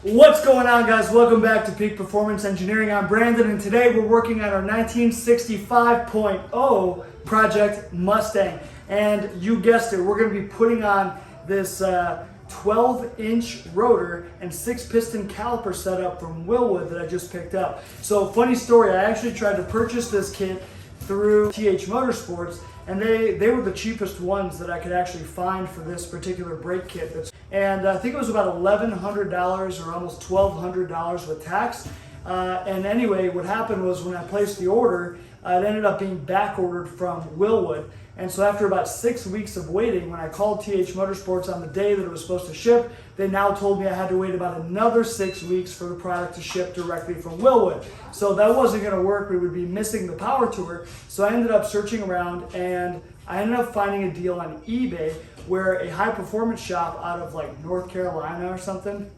What's going on, guys? Welcome back to Peak Performance Engineering. I'm Brandon, and today we're working on our 1965.0 project Mustang. And you guessed it, we're going to be putting on this 12-inch rotor and 6-piston caliper setup from Wilwood that I just picked up. So, funny story, I actually tried to purchase this kit through TH Motorsports, and they were the cheapest ones that I could actually find for this particular brake kit. And I think it was about $1,100 or almost $1,200 with tax. And anyway, what happened was when I placed the order, it ended up being back ordered from Wilwood. And so after about 6 weeks of waiting, when I called TH Motorsports on the day that it was supposed to ship, they now told me I had to wait about another 6 weeks for the product to ship directly from Wilwood. So that wasn't going to work. We would be missing the power tour. So I ended up searching around, and I ended up finding a deal on eBay where a high performance shop out of like North Carolina or something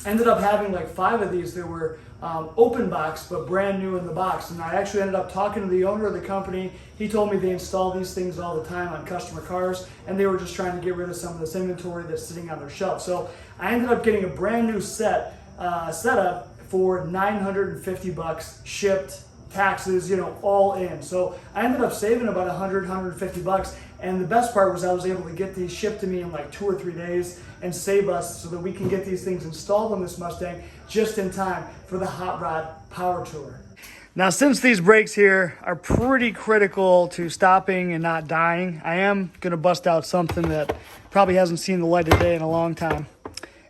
ended up having like 5 of these. They were open box, but brand new in the box. And I actually ended up talking to the owner of the company. He told me they install these things all the time on customer cars, and they were just trying to get rid of some of this inventory that's sitting on their shelf. So I ended up getting a brand new setup for $950 shipped, taxes, all in. So I ended up saving about $150. And the best part was I was able to get these shipped to me in like 2 or 3 days and save us so that we can get these things installed on this Mustang just in time for the Hot Rod Power Tour. Now, since these brakes here are pretty critical to stopping and not dying, I am going to bust out something that probably hasn't seen the light of day in a long time.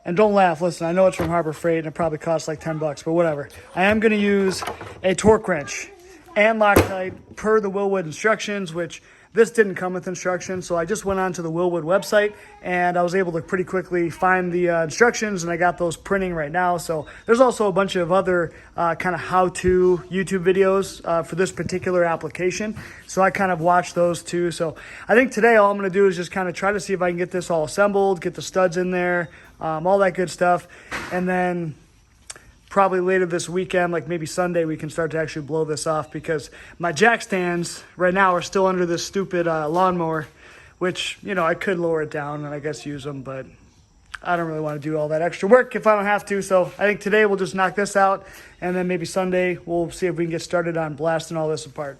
And don't laugh, listen, I know it's from Harbor Freight and it probably costs like $10, but whatever. I am going to use a torque wrench and Loctite per the Wilwood instructions, which this didn't come with instructions, so I just went onto the Wilwood website and I was able to pretty quickly find the instructions, and I got those printing right now. So there's also a bunch of other kind of how-to YouTube videos for this particular application. So I kind of watched those too. So I think today all I'm going to do is just kind of try to see if I can get this all assembled, get the studs in there, all that good stuff, and then probably later this weekend, like maybe Sunday, we can start to actually blow this off, because my jack stands right now are still under this stupid lawnmower, which, I could lower it down and I guess use them, but I don't really want to do all that extra work if I don't have to. So I think today we'll just knock this out, and then maybe Sunday we'll see if we can get started on blasting all this apart.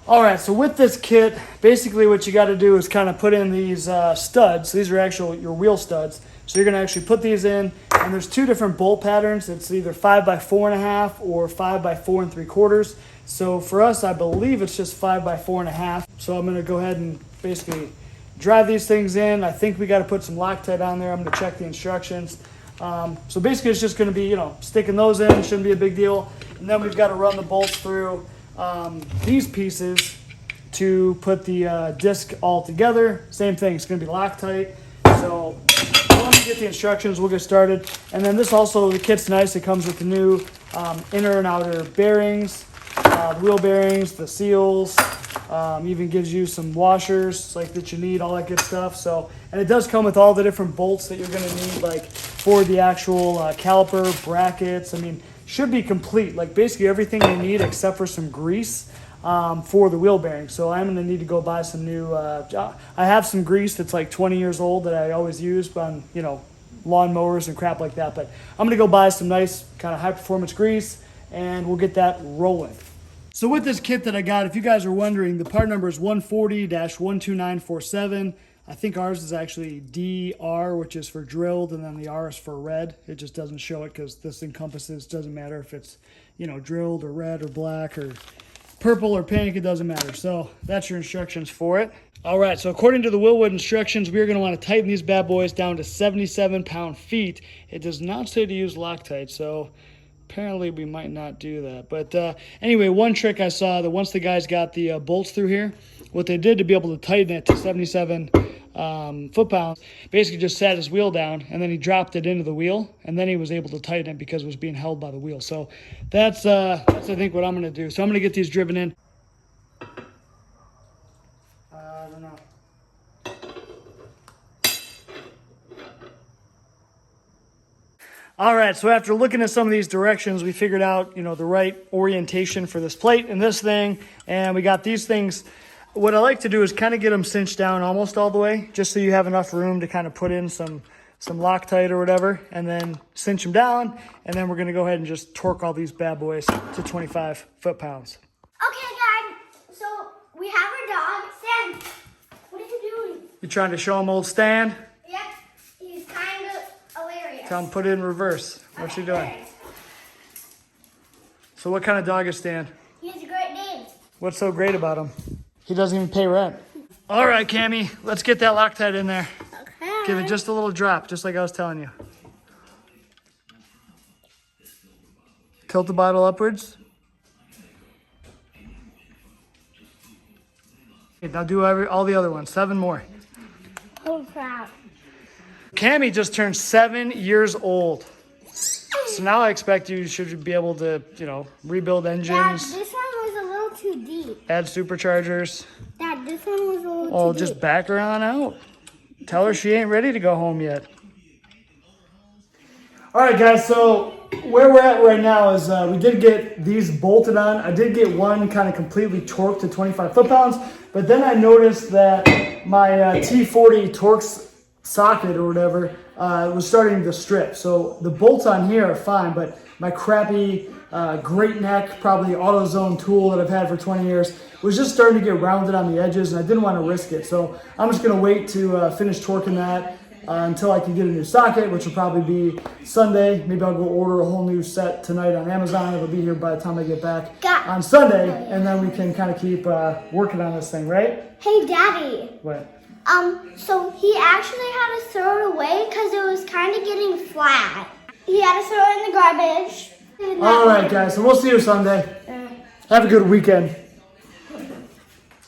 All right, so with this kit, basically what you got to do is kind of put in these studs. These are actual your wheel studs. So you're going to actually put these in, and there's 2 different bolt patterns. It's either 5 by 4.5 or 5 by 4 3/4. So for us, I believe it's just 5 by 4.5. So I'm going to go ahead and basically drive these things in. I think we got to put some Loctite on there. I'm going to check the instructions. So basically it's just going to be, sticking those in. Shouldn't be a big deal. And then we've got to run the bolts through these pieces to put the disc all together. Same thing, it's going to be Loctite. So once we get the instructions, we'll get started. And then this also, the kit's nice. It comes with the new inner and outer bearings, wheel bearings, the seals, even gives you some washers like that you need, all that good stuff. So, and it does come with all the different bolts that you're going to need, like for the actual caliper, brackets. I mean, should be complete, like basically everything you need except for some grease for the wheel bearing. So I'm going to need to go buy some new, I have some grease that's like 20 years old that I always use on, lawn mowers and crap like that. But I'm going to go buy some nice kind of high performance grease, and we'll get that rolling. So with this kit that I got, if you guys are wondering, the part number is 140-12947. I think ours is actually DR, which is for drilled, and then the R is for red. It just doesn't show it because this encompasses, doesn't matter if it's, drilled or red or black or purple or pink, it doesn't matter. So that's your instructions for it. All right, so according to the Wilwood instructions, we're going to want to tighten these bad boys down to 77 pound-feet. It does not say to use Loctite, so apparently we might not do that. But anyway, one trick I saw, that once the guys got the bolts through here, what they did to be able to tighten it to 77 foot-pounds, basically just sat his wheel down, and then he dropped it into the wheel, and then he was able to tighten it because it was being held by the wheel. So that's I think what I'm going to do. So I'm going to get these driven in. I don't know. All right, so after looking at some of these directions, we figured out, the right orientation for this plate and this thing, and we got these things. What I like to do is kind of get them cinched down almost all the way, just so you have enough room to kind of put in some some Loctite or whatever, and then cinch them down. And then we're gonna go ahead and just torque all these bad boys to 25 foot-pounds. Okay, guys, so we have our dog, Stan. What are you doing? You trying to show him old Stan? Yep, he's kind of hilarious. Tell him put it in reverse. What's he doing? So what kind of dog is Stan? He has a great name. What's so great about him? He doesn't even pay rent. All right, Cammy, let's get that Loctite in there. Okay. Give it just a little drop, just like I was telling you. Tilt the bottle upwards. Okay, now do all the other ones. 7 more. Oh, crap. Cammy just turned 7 years old. So now I expect you should be able to, you know, rebuild engines. Dad, this one was a little too deep. Add superchargers. Dad, this one was a little Oh, too just deep. back her on out. Tell her she ain't ready to go home yet. All right, guys, so where we're at right now is we did get these bolted on. I did get one kind of completely torqued to 25 foot-pounds, but then I noticed that my T40 Torx socket or whatever was starting to strip. So the bolts on here are fine, but my crappy Great Neck, probably AutoZone tool that I've had for 20 years, was just starting to get rounded on the edges, and I didn't want to risk it. So I'm just going to wait to finish torquing that until I can get a new socket, which will probably be Sunday. Maybe I'll go order a whole new set tonight on Amazon. It'll be here by the time I get back on Sunday, and then we can kind of keep working on this thing, right? Hey, Daddy. What? So he actually had to throw it away because it was kind of getting flat. He had to throw it in the garbage. All right, guys, so we'll see you Sunday. Have a good weekend.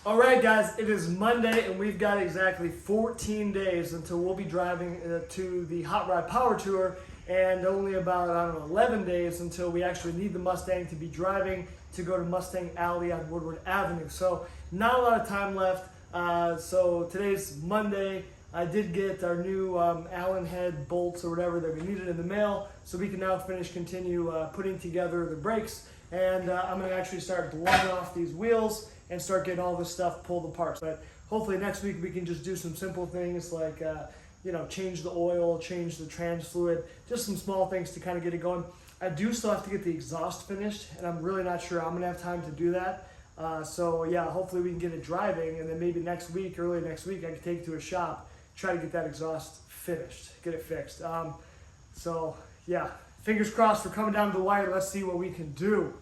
All right, guys, it is Monday, and we've got exactly 14 days until we'll be driving to the Hot Rod Power Tour, and only about, I don't know, 11 days until we actually need the Mustang to be driving to go to Mustang Alley on Woodward Avenue. So not a lot of time left. So today's Monday. I did get our new Allen head bolts or whatever that we needed in the mail, so we can now continue putting together the brakes. And I'm going to actually start blowing off these wheels and start getting all this stuff pulled apart. But hopefully next week we can just do some simple things like, you know, change the oil, change the trans fluid, just some small things to kind of get it going. I do still have to get the exhaust finished, and I'm really not sure I'm going to have time to do that. So yeah, hopefully we can get it driving, and then maybe next week, early next week, I can take it to a shop, try to get that exhaust finished, get it fixed. So yeah, fingers crossed, we're coming down to the wire. Let's see what we can do.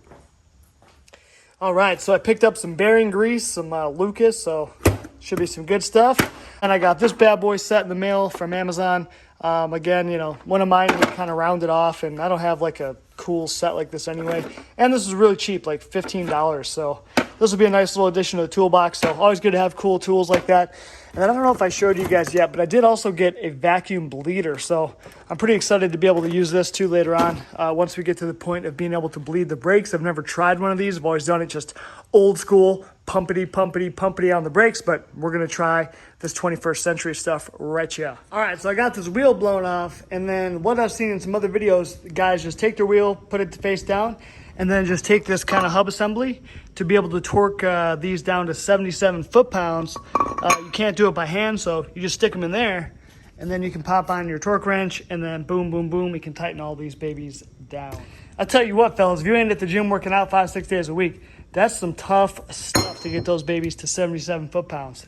All right, so I picked up some bearing grease, some Lucas, so should be some good stuff. And I got this bad boy set in the mail from Amazon. Again, you know, one of mine was kind of rounded off, and I don't have like a cool set like this anyway. And this is really cheap, like $15. So this will be a nice little addition to the toolbox. So always good to have cool tools like that. And I don't know if I showed you guys yet, but I did also get a vacuum bleeder. So I'm pretty excited to be able to use this too later on once we get to the point of being able to bleed the brakes. I've never tried one of these. I've always done it just old school, pumpity on the brakes, but we're going to try this 21st century stuff right here. All right, so I got this wheel blown off, and then what I've seen in some other videos, guys just take their wheel, put it face down, and then just take this kind of hub assembly to be able to torque these down to 77 foot-pounds. You can't do it by hand, so you just stick them in there, and then you can pop on your torque wrench, and then boom, boom, boom, you can tighten all these babies down. I'll tell you what, fellas, if you ain't at the gym working out 5-6 days a week, that's some tough stuff to get those babies to 77 foot-pounds.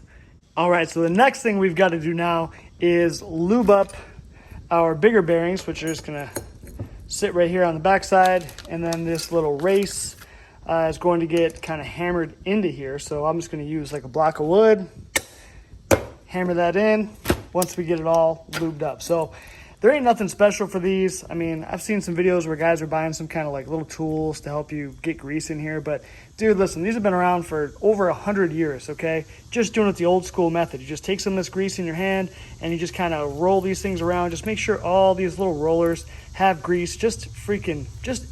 All right, so the next thing we've got to do now is lube up our bigger bearings, which are just gonna sit right here on the backside, and then this little race is going to get kind of hammered into here. So I'm just going to use like a block of wood, hammer that in once we get it all lubed up. So there ain't nothing special for these. I mean, I've seen some videos where guys are buying some kind of like little tools to help you get grease in here, but dude, listen, these have been around for over 100 years, okay? Just doing it the old school method. You just take some of this grease in your hand and you just kind of roll these things around. Just make sure all these little rollers have grease just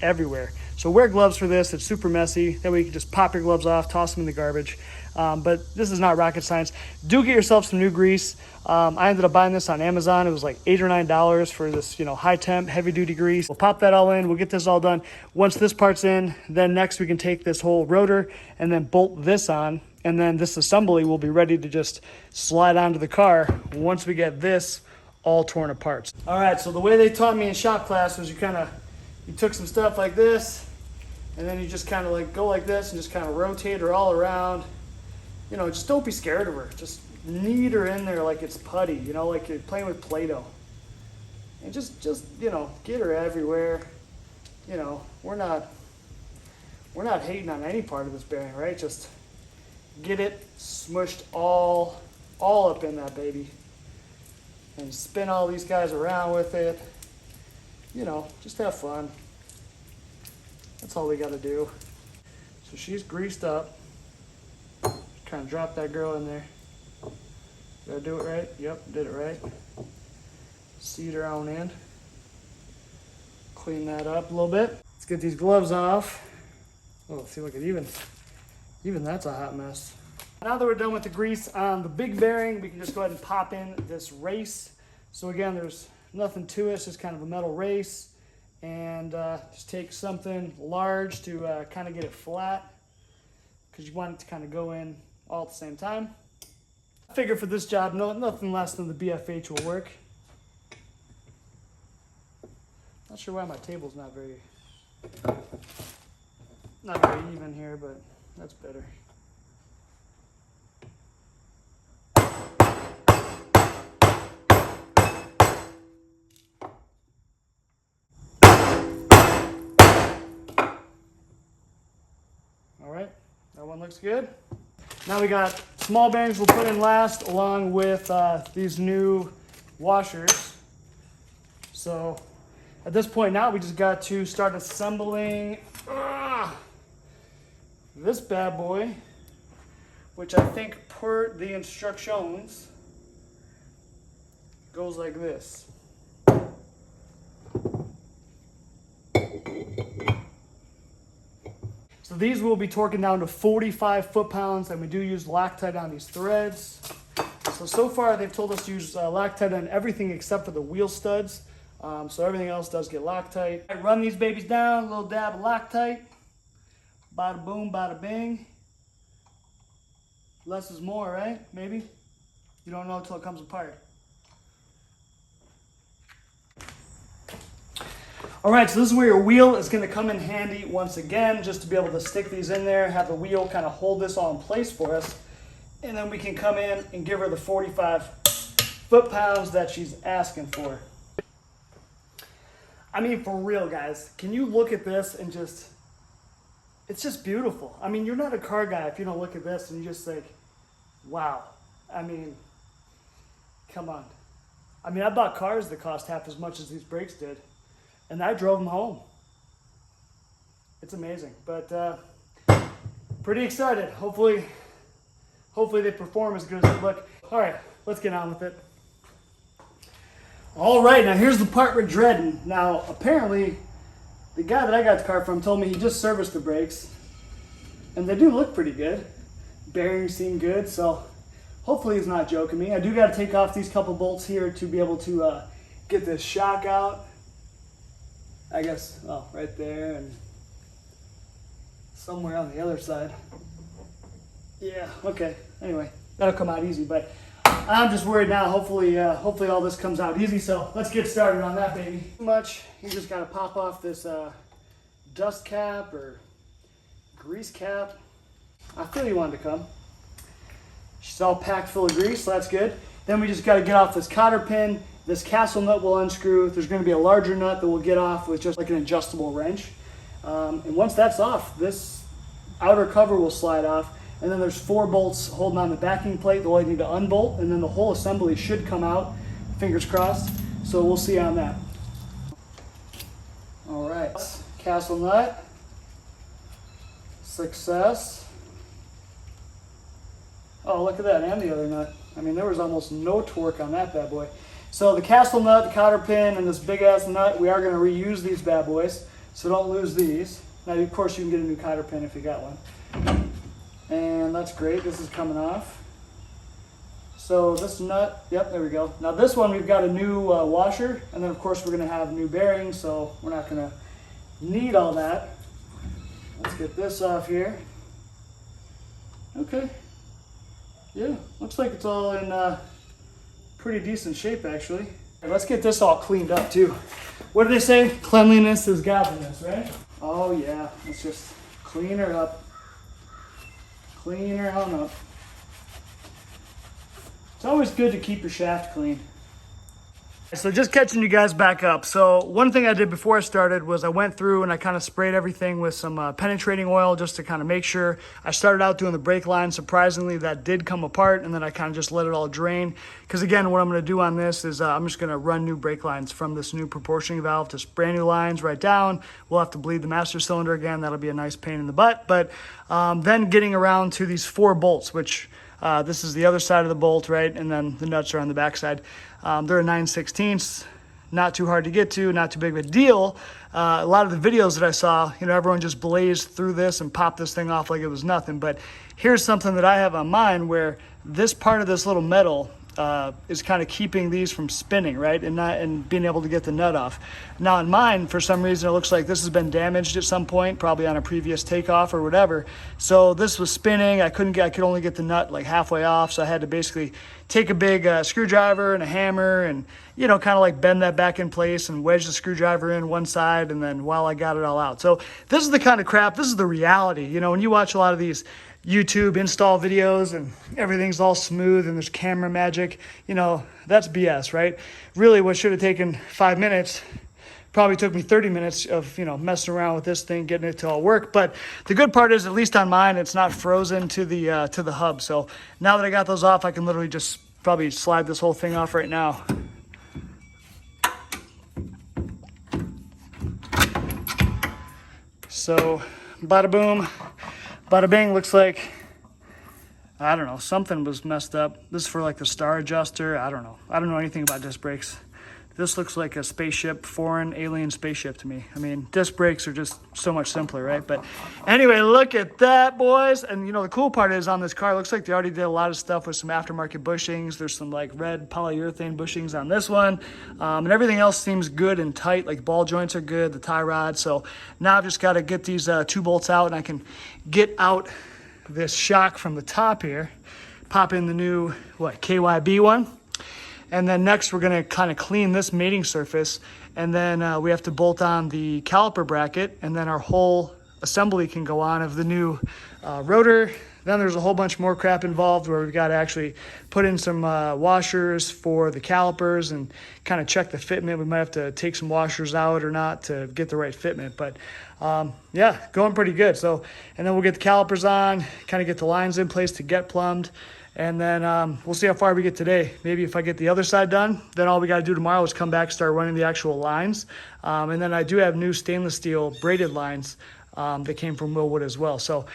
everywhere. So wear gloves for this. It's super messy. That way you can just pop your gloves off, toss them in the garbage. But this is not rocket science. Do get yourself some new grease. I ended up buying this on Amazon. It was like $8 or $9 for this, you know, high temp, heavy duty grease. We'll pop that all in. We'll get this all done. Once this part's in, then next we can take this whole rotor and then bolt this on. And then this assembly will be ready to just slide onto the car once we get this all torn apart. All right, so the way they taught me in shop class was you took some stuff like this, and then you just kind of like go like this and just kind of rotate her all around. You know, just don't be scared of her. Just knead her in there like it's putty, you know, like you're playing with Play-Doh. And just you know, get her everywhere. You know, we're not hating on any part of this bearing, right? Just get it smushed all up in that baby. And spin all these guys around with it. You know, just have fun. That's all we got to do. So she's greased up. Kind of drop that girl in there. Did I do it right? Yep, did it right. Seat her on in. Clean that up a little bit. Let's get these gloves off. Oh, see, look at even that's a hot mess. Now that we're done with the grease on the big bearing, we can just go ahead and pop in this race. So again, there's nothing to it, it's just kind of a metal race. And just take something large to kind of get it flat, because you want it to kind of go in all at the same time. I figure for this job, nothing less than the BFH will work. Not sure why my table's not very even here, but that's better. All right, that one looks good. Now we got small bearings we'll put in last, along with these new washers. So at this point now, we just got to start assembling this bad boy, which I think per the instructions goes like this. So these will be torquing down to 45 foot-pounds, and we do use Loctite on these threads. So far they've told us to use Loctite on everything except for the wheel studs. So everything else does get Loctite. I run these babies down, a little dab of Loctite. Bada boom, bada bing. Less is more, right? Maybe? You don't know until it comes apart. All right, so this is where your wheel is going to come in handy once again, just to be able to stick these in there, have the wheel kind of hold this all in place for us, and then we can come in and give her the 45 foot-pounds that she's asking for. I mean, for real, guys, can you look at this and just, it's just beautiful. I mean, you're not a car guy if you don't look at this and you just think, wow. I mean, come on. I mean, I bought cars that cost half as much as these brakes did, and I drove them home. It's amazing, but pretty excited. Hopefully they perform as good as they look. All right, let's get on with it. All right, now here's the part we're dreading. Now, apparently, the guy that I got the car from told me he just serviced the brakes, and they do look pretty good. Bearings seem good, so hopefully he's not joking me. I do got to take off these couple bolts here to be able to get this shock out. I guess, oh, right there and somewhere on the other side. Yeah, okay. Anyway, that'll come out easy, but I'm just worried now. Hopefully all this comes out easy. So let's get started on that, baby. Too much. You just gotta pop off this dust cap or grease cap. I feel you wanted to come. She's all packed full of grease, so that's good. Then we just gotta get off this cotter pin. This castle nut will unscrew. There's gonna be a larger nut that we'll get off with just like an adjustable wrench. And once that's off, this outer cover will slide off. And then there's 4 bolts holding on the backing plate that we'll need to unbolt, and then the whole assembly should come out, fingers crossed. So we'll see on that. All right, castle nut, success. Oh, look at that, and the other nut. I mean, there was almost no torque on that bad boy. So the castle nut, the cotter pin, and this big ass nut, we are gonna reuse these bad boys, so don't lose these. Now, of course, you can get a new cotter pin if you got one. And that's great, this is coming off. So this nut, yep, there we go. Now this one, we've got a new washer, and then of course we're gonna have new bearings, so we're not gonna need all that. Let's get this off here. Okay. Yeah, looks like it's all in pretty decent shape actually. Let's get this all cleaned up too. What do they say? Cleanliness is godliness, right? Oh yeah, let's just clean her up. Clean her on up. It's always good to keep your shaft clean. So just catching you guys back up. So one thing I did before I started was I went through and I kind of sprayed everything with some penetrating oil just to kind of make sure. I started out doing the brake line. Surprisingly, that did come apart, and then I kind of just let it all drain. Because again, what I'm going to do on this is I'm just going to run new brake lines from this new proportioning valve to brand new lines right down. We'll have to bleed the master cylinder again. That'll be a nice pain in the butt. But then getting around to these 4 bolts, which this is the other side of the bolt, right? And then the nuts are on the back side. They're a 9/16, not too hard to get to, not too big of a deal. A lot of the videos that I saw, you know, everyone just blazed through this and popped this thing off like it was nothing. But here's something that I have on mine where this part of this little metal is kind of keeping these from spinning, right? And being able to get the nut off. Now in mine, for some reason, it looks like this has been damaged at some point, probably on a previous takeoff or whatever. So this was spinning. I could only get the nut like halfway off. So I had to basically take a big screwdriver and a hammer and, you know, kind of like bend that back in place and wedge the screwdriver in one side. And then while I got it all out. So this is the kind of crap, this is the reality. You know, when you watch a lot of these YouTube install videos and everything's all smooth and there's camera magic, you know, that's BS, right? Really what should have taken 5 minutes probably took me 30 minutes of, you know, messing around with this thing, getting it to all work. But the good part is, at least on mine, it's not frozen to the hub. So now that I got those off, I can literally just probably slide this whole thing off right now. So bada boom. Bada bing. Looks like, I don't know, something was messed up. This is for like the star adjuster. I don't know. I don't know anything about disc brakes. This looks like a spaceship, foreign alien spaceship to me. I mean, disc brakes are just so much simpler, right? But anyway, look at that, boys. And you know, the cool part is on this car, it looks like they already did a lot of stuff with some aftermarket bushings. There's some like red polyurethane bushings on this one. And everything else seems good and tight, like ball joints are good, the tie rod. So now I've just got to get these 2 bolts out and I can get out this shock from the top here, pop in the new, KYB one. And then next we're gonna kind of clean this mating surface, and then we have to bolt on the caliper bracket, and then our whole assembly can go on of the new rotor. Then there's a whole bunch more crap involved where we've got to actually put in some washers for the calipers and kind of check the fitment. We might have to take some washers out or not to get the right fitment, but yeah, going pretty good. So, and then we'll get the calipers on, kind of get the lines in place to get plumbed. And then we'll see how far we get today. Maybe if I get the other side done, then all we got to do tomorrow is come back, start running the actual lines. And then I do have new stainless steel braided lines that came from Wilwood as well. So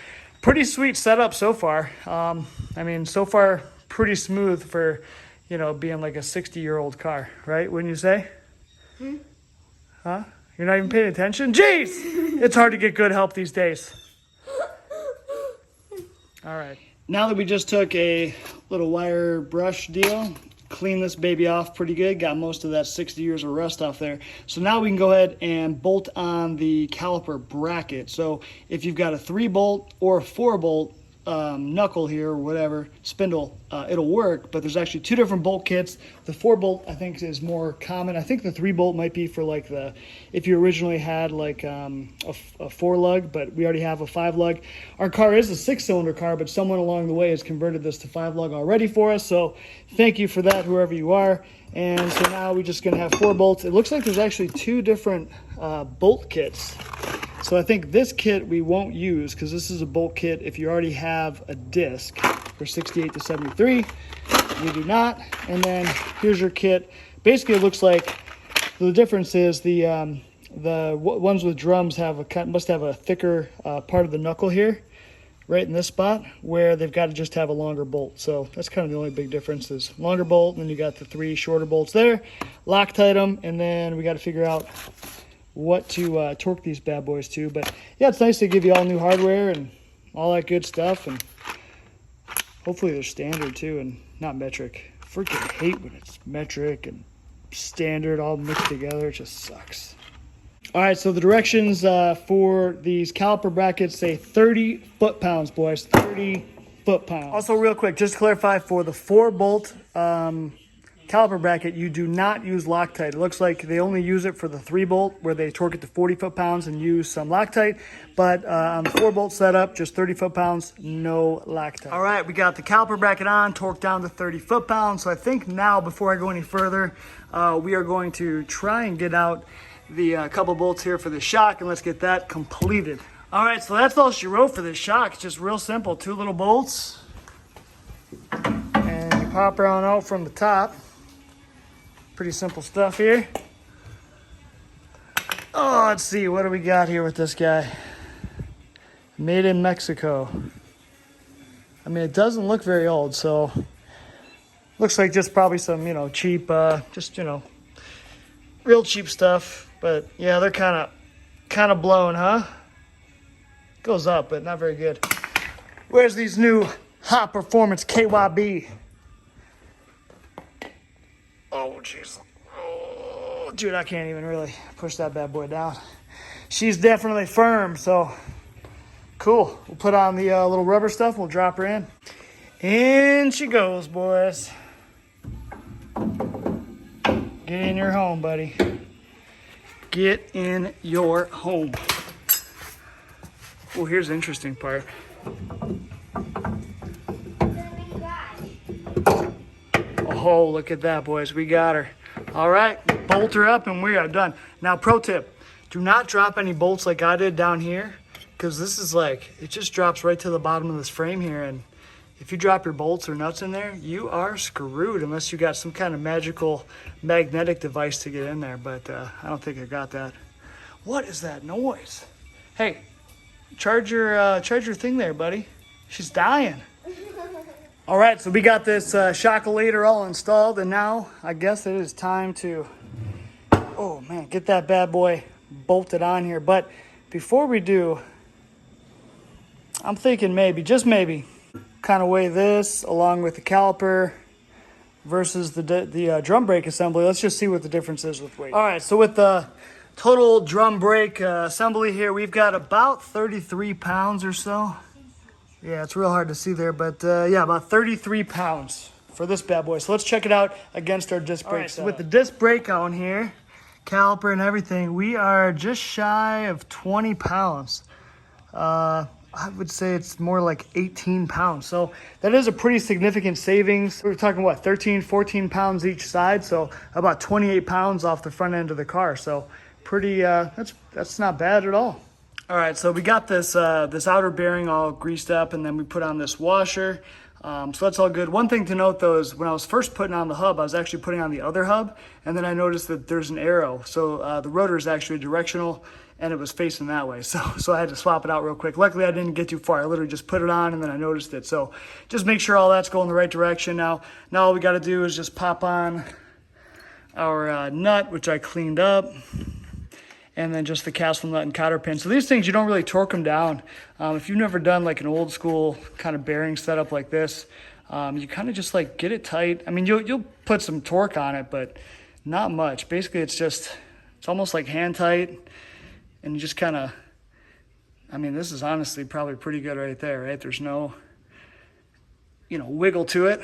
pretty sweet setup so far. I mean, so far pretty smooth for, you know, being like a 60-year-old car, right? Wouldn't you say? Huh? You're not even paying attention? Jeez! It's hard to get good help these days. All right. Now that we just took a little wire brush deal, cleaned this baby off pretty good, got most of that 60 years of rust off there. So now we can go ahead and bolt on the caliper bracket. So if you've got a 3-bolt or a 4-bolt knuckle here or whatever, spindle, it'll work, but there's actually 2 different bolt kits. The 4-bolt I think is more common. I think the 3-bolt might be for like if you originally had like a 4-lug, but we already have a 5-lug. Our car is a 6-cylinder car, but someone along the way has converted this to 5-lug already for us, so thank you for that, whoever you are. And so now we're just gonna have 4 bolts. It looks like there's actually 2 different bolt kits. So I think this kit we won't use because this is a bolt kit if you already have a disc for 68 to 73. We do not. And then here's your kit. Basically, it looks like the difference is the ones with drums must have a thicker part of the knuckle here, right in this spot, where they've got to just have a longer bolt. So that's kind of the only big difference is longer bolt, and then you got the 3 shorter bolts there. Loctite them, and then we got to figure out what to torque these bad boys to. But yeah, it's nice to give you all new hardware and all that good stuff, and hopefully they're standard too and not metric. Freaking hate when it's metric and standard all mixed together. It just sucks. All right, so the directions for these caliper brackets say 30 foot-pounds, boys. 30 foot-pounds. Also, real quick, just to clarify, for the 4-bolt caliper bracket, you do not use Loctite. It looks like they only use it for the 3-bolt where they torque it to 40 foot-pounds and use some Loctite. But on the 4-bolt setup, just 30 foot-pounds, no Loctite. All right, we got the caliper bracket on, torqued down to 30 foot-pounds. So I think now, before I go any further, we are going to try and get out the couple bolts here for the shock, and let's get that completed. All right, so that's all she wrote for this shock. It's just real simple. 2 little bolts. And you pop her on out from the top. Pretty simple stuff here. Oh, let's see. What do we got here with this guy? Made in Mexico. I mean, it doesn't look very old, so looks like just probably some, cheap, real cheap stuff. But yeah, they're kind of blown, huh? Goes up, but not very good. Where's these new Hot Performance KYB? Oh, jeez. Oh, dude, I can't even really push that bad boy down. She's definitely firm, so cool. We'll put on the little rubber stuff. We'll drop her in. In she goes, boys. Get in your home, buddy. Get in your home. Oh, here's the interesting part. Oh, look at that, boys. We got her. All right, bolt her up and we are done. Now, pro tip, do not drop any bolts like I did down here, because this is like, it just drops right to the bottom of this frame here. And if you drop your bolts or nuts in there, you are screwed unless you got some kind of magical magnetic device to get in there. But I don't think I got that. What is that noise? Hey, charge your thing there, buddy. She's dying. All right, so we got this shockolator all installed, and now I guess it is time to, oh man, get that bad boy bolted on here. But before we do, I'm thinking maybe, just maybe, kind of weigh this along with the caliper versus the drum brake assembly. Let's just see what the difference is with weight. All right, so with the total drum brake assembly here, we've got about 33 pounds or so. Yeah, it's real hard to see there, but yeah, about 33 pounds for this bad boy. So let's check it out against our disc brake. All right, so with the disc brake on here, caliper and everything, we are just shy of 20 pounds. I would say it's more like 18 pounds. So that is a pretty significant savings. We're talking, what, 13, 14 pounds each side. So about 28 pounds off the front end of the car. So pretty, that's not bad at all. All right, so we got this this outer bearing all greased up, and then we put on this washer. So that's all good. One thing to note, though, is when I was first putting on the hub, I was actually putting on the other hub, and then I noticed that there's an arrow. So the rotor is actually directional, and it was facing that way. So I had to swap it out real quick. Luckily, I didn't get too far. I literally just put it on, and then I noticed it. So just make sure all that's going the right direction. Now all we got to do is just pop on our nut, which I cleaned up, and then just the castle nut and cotter pin. So these things, you don't really torque them down. If you've never done like an old school kind of bearing setup like this, you kind of just like get it tight. I mean, you'll put some torque on it, but not much. Basically, it's almost like hand tight, and you just kind of, I mean, this is honestly probably pretty good right there, right? There's no, wiggle to it.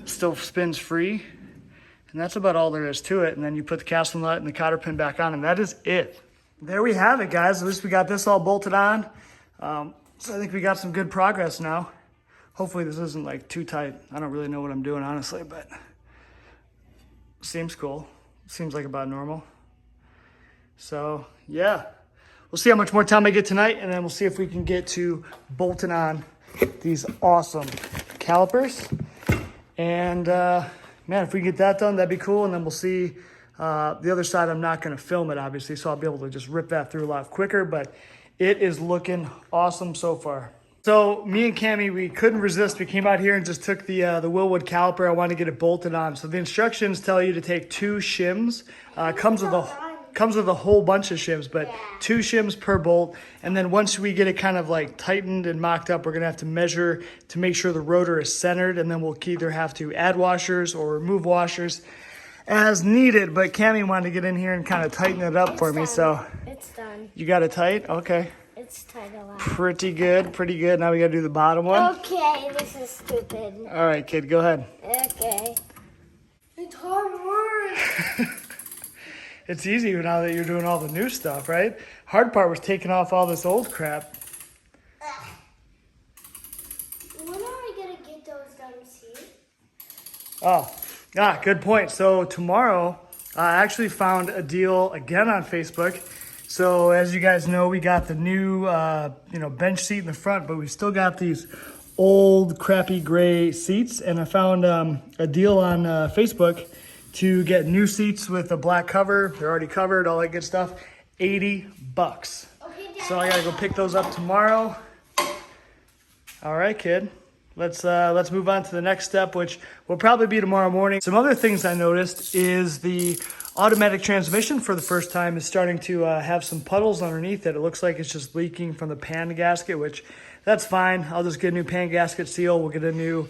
Still spins free. And that's about all there is to it. And then you put the castle nut and the cotter pin back on, and that is it. There we have it, guys. At least we got this all bolted on. So I think we got some good progress now. Hopefully this isn't like too tight. I don't really know what I'm doing, honestly, but seems cool. Seems like about normal. So yeah, we'll see how much more time I get tonight, and then we'll see if we can get to bolting on these awesome calipers. And man, if we get that done, that'd be cool. And then we'll see the other side. I'm not going to film it, obviously, so I'll be able to just rip that through a lot quicker. But it is looking awesome so far. So me and Cammie, we couldn't resist. We came out here and just took the Wilwood caliper. I wanted to get it bolted on. So the instructions tell you to take 2 shims. Comes with a whole bunch of shims, but 2 shims per bolt. And then once we get it kind of like tightened and mocked up, we're gonna have to measure to make sure the rotor is centered, and then we'll either have to add washers or remove washers as needed. But Cammie wanted to get in here and kind of tighten it up for me, so. It's done. You got it tight? Okay. It's tight a lot. Pretty good, pretty good. Now we gotta do the bottom one. Okay, this is stupid. All right, kid, go ahead. Okay. It's hard work. It's easy now that you're doing all the new stuff, right? Hard part was taking off all this old crap. When are we going to get those done, see? Oh, good point. So tomorrow, I actually found a deal again on Facebook. So as you guys know, we got the new, bench seat in the front, but we still got these old crappy gray seats. And I found a deal on Facebook to get new seats with a black cover. They're already covered, all that good stuff. $80. Okay, Dad. So I gotta go pick those up tomorrow. All right, kid. Let's move on to the next step, which will probably be tomorrow morning. Some other things I noticed is the automatic transmission for the first time is starting to have some puddles underneath it. It looks like it's just leaking from the pan gasket, which that's fine. I'll just get a new pan gasket seal. We'll get a new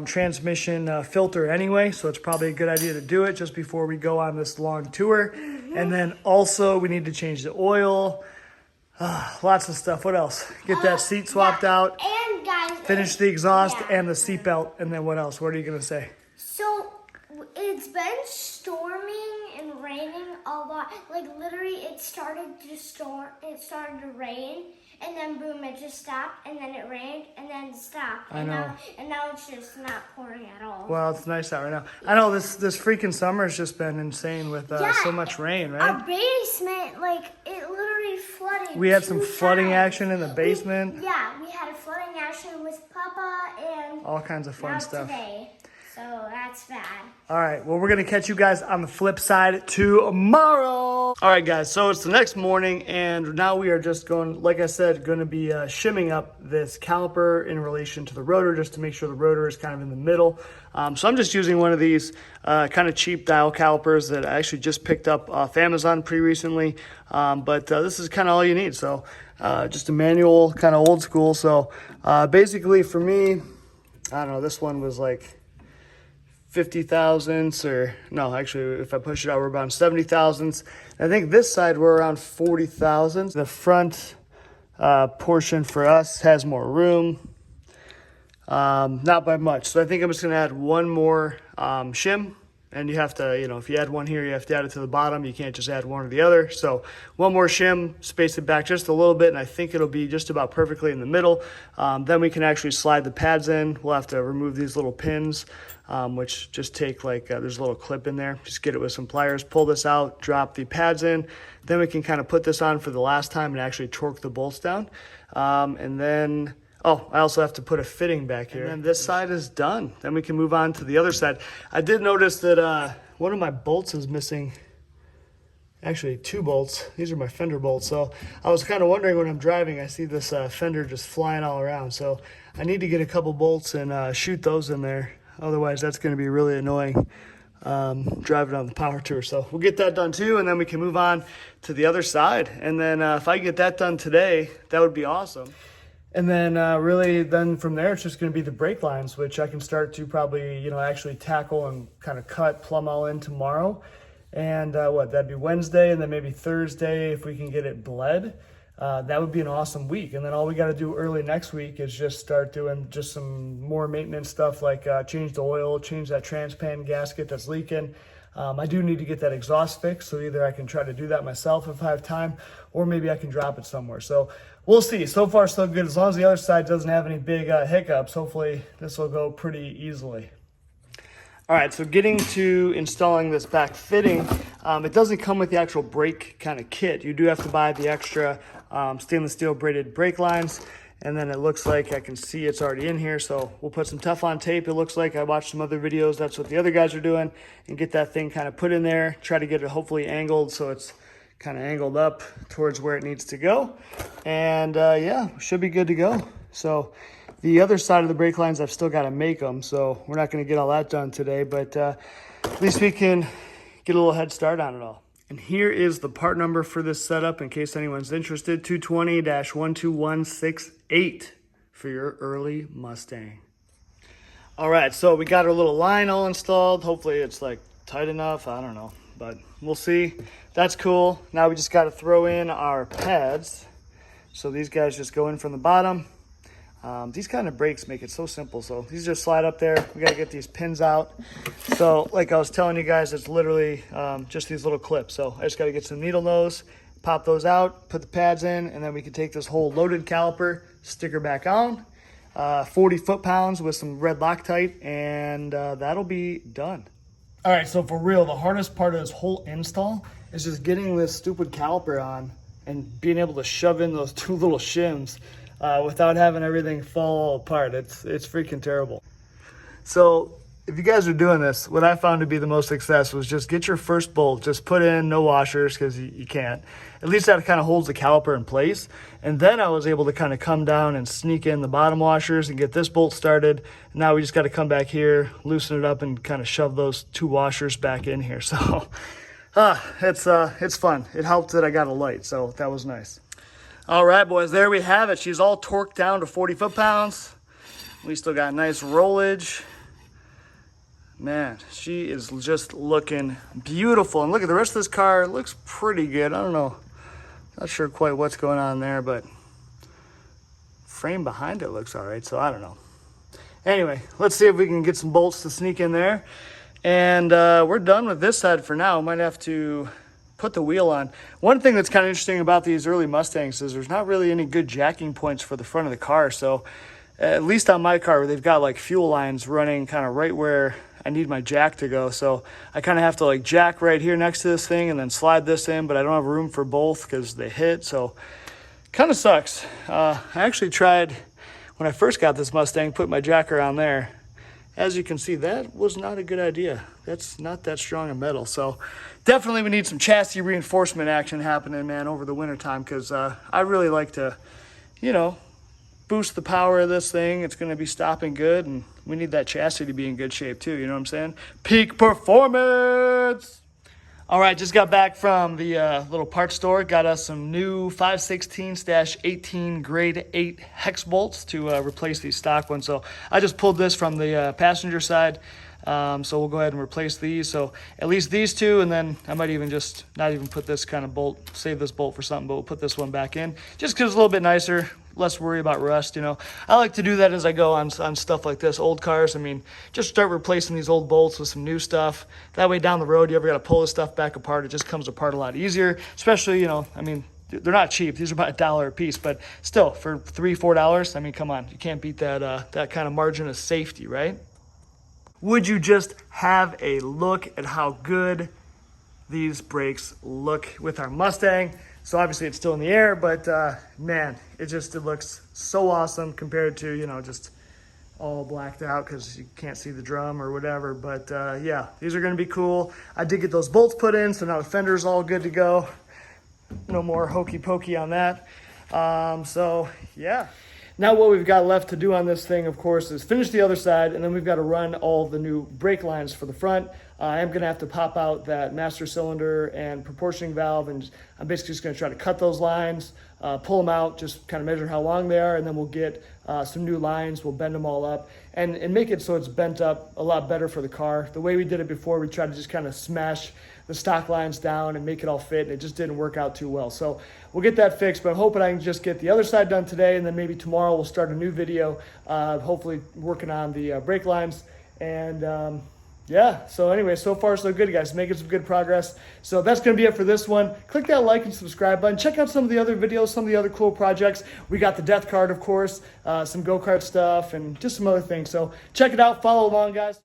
transmission filter anyway, so it's probably a good idea to do it just before we go on this long tour. And then also we need to change the oil. Lots of stuff. What else? Get that seat swapped out. And guys, Finish the exhaust yeah. and the seatbelt. And then what else? What are you going to say? So it's been storming and raining a lot. Like literally it started to rain, and then boom, it just stopped, and then it rained, and then it stopped. I know. And now it's just not pouring at all. Well, it's nice out right now. I know this freaking summer has just been insane with so much rain, right? Our basement, like, it literally flooded. We had some 2 flooding times. action in the basement. We had a flooding action with Papa and All kinds of fun now stuff. today. So that's bad. All right, well, we're going to catch you guys on the flip side tomorrow. All right, guys, so it's the next morning, and now we are just going, like I said, going to be shimming up this caliper in relation to the rotor just to make sure the rotor is kind of in the middle. So I'm just using one of these kind of cheap dial calipers that I actually just picked up off Amazon pretty recently, but this is kind of all you need. So just a manual, kind of old school. So basically for me, I don't know, this one was like 50 thousandths, or no, actually, if I push it out, we're about 70 thousandths. I think this side we're around 40 thousandths. The front portion for us has more room, not by much. So I think I'm just gonna add one more shim, and you have to, if you add one here, you have to add it to the bottom. You can't just add one or the other. So one more shim, space it back just a little bit, and I think it'll be just about perfectly in the middle. Then we can actually slide the pads in. We'll have to remove these little pins, which just take there's a little clip in there. Just get it with some pliers, pull this out, drop the pads in. Then we can kind of put this on for the last time and actually torque the bolts down. And then, I also have to put a fitting back here. And then this side is done. Then we can move on to the other side. I did notice that one of my bolts is missing. Actually, 2 bolts. These are my fender bolts. So I was kind of wondering when I'm driving, I see this fender just flying all around. So I need to get a couple bolts and shoot those in there. Otherwise, that's going to be really annoying driving on the power tour. So we'll get that done too, and then we can move on to the other side. And then if I get that done today, that would be awesome. And then really then from there, it's just going to be the brake lines, which I can start to probably, actually tackle and kind of cut, plumb all in tomorrow. And that'd be Wednesday, and then maybe Thursday if we can get it bled. That would be an awesome week. And then all we got to do early next week is just start doing just some more maintenance stuff, like change the oil, change that transpan gasket that's leaking. I do need to get that exhaust fixed, so either I can try to do that myself if I have time, or maybe I can drop it somewhere. So we'll see. So far, so good. As long as the other side doesn't have any big hiccups, hopefully this will go pretty easily. All right, so getting to installing this back fitting, it doesn't come with the actual brake kind of kit. You do have to buy the extra stainless steel braided brake lines, and then it looks like I can see it's already in here, so we'll put some Teflon tape. It looks like I watched some other videos. That's what the other guys are doing, and get that thing kind of put in there. Try to get it hopefully angled so it's kind of angled up towards where it needs to go. And yeah, should be good to go. So the other side of the brake lines, I've still got to make them, so we're not going to get all that done today, but at least we can get a little head start on it all. And here is the part number for this setup in case anyone's interested, 220-12168 for your early Mustang. All right, so we got our little line all installed. Hopefully it's like tight enough, I don't know, but we'll see. That's cool. Now we just got to throw in our pads. So these guys just go in from the bottom. These kind of brakes make it so simple. So these just slide up there. We got to get these pins out. So like I was telling you guys, it's literally just these little clips. So I just got to get some needle nose, pop those out, put the pads in, and then we can take this whole loaded caliper, sticker back on, 40 foot-pounds with some red Loctite, and that'll be done. All right, so for real, the hardest part of this whole install is just getting this stupid caliper on and being able to shove in those two little shims without having everything fall apart. It's freaking terrible. So if you guys are doing this, what I found to be the most success was just get your first bolt, just put in no washers because you can't. At least that kind of holds the caliper in place. And then I was able to kind of come down and sneak in the bottom washers and get this bolt started. Now we just got to come back here, loosen it up, and kind of shove those two washers back in here. So it's fun. It helped that I got a light, so that was nice. All right, boys, there we have it. She's all torqued down to 40 foot-pounds. We still got nice rollage. Man, she is just looking beautiful. And look at the rest of this car. It looks pretty good. I don't know. Not sure quite what's going on there, but frame behind it looks all right, so I don't know. Anyway, let's see if we can get some bolts to sneak in there. And we're done with this side for now. Might have to put the wheel on. One thing that's kind of interesting about these early Mustangs is there's not really any good jacking points for the front of the car. So at least on my car, they've got like fuel lines running kind of right where I need my jack to go. So I kind of have to like jack right here next to this thing and then slide this in, but I don't have room for both because they hit. So kind of sucks. I actually tried when I first got this Mustang, put my jack around there. As you can see, that was not a good idea. That's not that strong a metal. So definitely we need some chassis reinforcement action happening, man, over the winter time, because I really like to, you know, boost the power of this thing. It's going to be stopping good, and we need that chassis to be in good shape too. You know what I'm saying? Peak performance. All right, just got back from the little parts store. Got us some new 5/16/18 grade 8 hex bolts to replace these stock ones. So I just pulled this from the passenger side. So we'll go ahead and replace these. So at least these two, and then I might even just not even put this kind of bolt, save this bolt for something, but we'll put this one back in just because it's a little bit nicer, less worry about rust. You know, I like to do that as I go on stuff like this, old cars. I mean, just start replacing these old bolts with some new stuff. That way down the road, you ever got to pull this stuff back apart, it just comes apart a lot easier. Especially, you know, I mean, they're not cheap. These are about $1 a piece, but still for $3-4, I mean, come on, you can't beat that that kind of margin of safety, right? Would you just have a look at how good these brakes look with our Mustang? So obviously it's still in the air, but man, it looks so awesome compared to, you know, just all blacked out because you can't see the drum or whatever. But yeah, these are going to be cool. I did get those bolts put in, so now the fender's all good to go. No more hokey pokey on that. So yeah. Now what we've got left to do on this thing, of course, is finish the other side, and then we've got to run all the new brake lines for the front. I am going to have to pop out that master cylinder and proportioning valve, and I'm basically just going to try to cut those lines, pull them out, just kind of measure how long they are, and then we'll get some new lines. We'll bend them all up and make it so it's bent up a lot better for the car. The way we did it before, we tried to just kind of smash the stock lines down and make it all fit, and it just didn't work out too well. So we'll get that fixed, but I'm hoping I can just get the other side done today, and then maybe tomorrow we'll start a new video, hopefully working on the brake lines. And yeah, so anyway, so far so good, guys. Making some good progress. So that's going to be it for this one. Click that like and subscribe button. Check out some of the other videos, some of the other cool projects. We got the death card, of course, some go-kart stuff, and just some other things. So check it out. Follow along, guys.